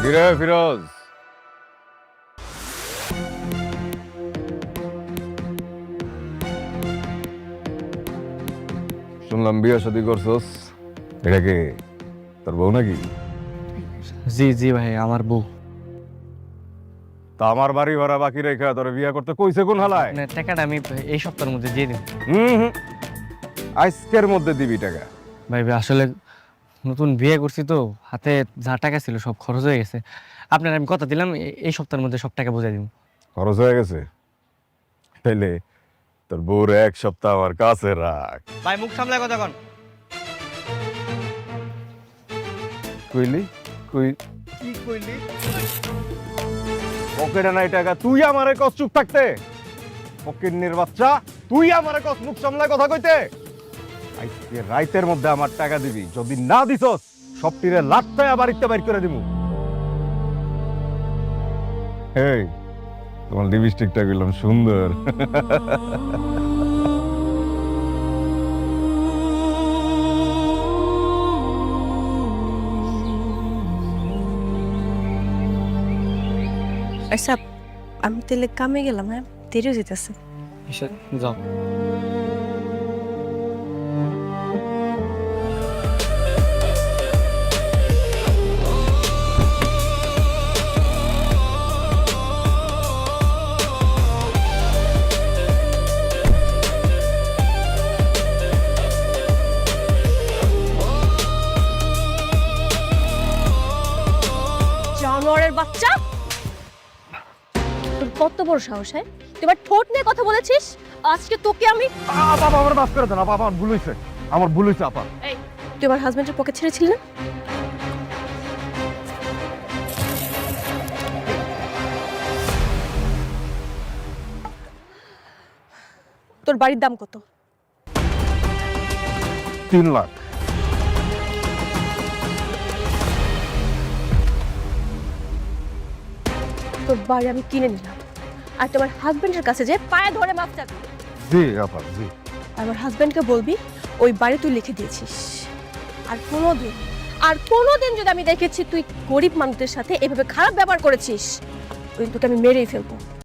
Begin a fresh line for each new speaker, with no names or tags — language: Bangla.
কিরে ফিরোজ, শুনলাম বিয়ে শাদী করছস। এটা কে, তোর বউ নাকি?
জি জি ভাই, আমার বউ।
তা আমার বাড়ি ভাড়া বাকি রেখা তোর বিয়ে করতে কইছে কোন হালায়?
আপনার টাকাটা আমি এই সপ্তাহের মধ্যে দিয়ে দিন।
হুম, আজকের মধ্যে দিবি টাকা।
ভাই আসলে নতুন বিয়ে করছি তো, হাতে যা টাকা ছিল সব খরচ হয়ে গেছে। আপনার আমি কথা দিলাম এই সপ্তাহের মধ্যে সব টাকা বুঝাই দিব।
খরচ হয়ে গেছে? তাইলে তোর বউর এক সপ্তাহ আমার কাছে রাখ।
ভাই মুখ সামলায় কথা কন।
কইলি কই কি কইলি? পকেটে নাই টাকা, তুই আমারে কস চুপ থাকতে? পকেটনির বাচ্চা, তুই আমারে কস মুখ সামলায় কথা কইতে? আজকে রাইতের মধ্যে আমার টাকা দিবি, যদি না দিছস সবটিরে লাট্টায়া বাড়িতে বাইর করে দিমু। এই তোমার লিপস্টিকটা গেলাম সুন্দর।
আচ্ছা, আমি তাহলে কামে গেলাম। হ্যাঁ, দেরিও যেতেছে।
যাও।
জানোয়ারের বাচ্চা, তোর কত বড় সাহস! হয় তুই এবার ঠোঁট নিয়ে কথা বলেছিস। আজকে তোকে আমি
বাবা আমার মাফ করে দেন, বাবা আমার ভুল হইছে, আমার ভুল হইছে আপা।
এই, তুই আমার হাজবেন্ডের পকেট ছেড়েছিলি না? তোর বাড়ির দাম কত?
3 লাখ।
তোর বাড়ি আমি কিনে নিলাম, আর তোমার হাজবেন্ডের কাছে যে পায়ে ধরে মাপ চাবি।
জি আপা জি।
আমার হাজবেন্ডকে বলবি ওই বাড়ি তুই লিখে দিয়েছিস। আর কোনোদিন যদি আমি দেখেছি তুই গরিব মানুষদের সাথে এভাবে খারাপ ব্যবহার করেছিস, ওই তোকে আমি মেরেই ফেলবো।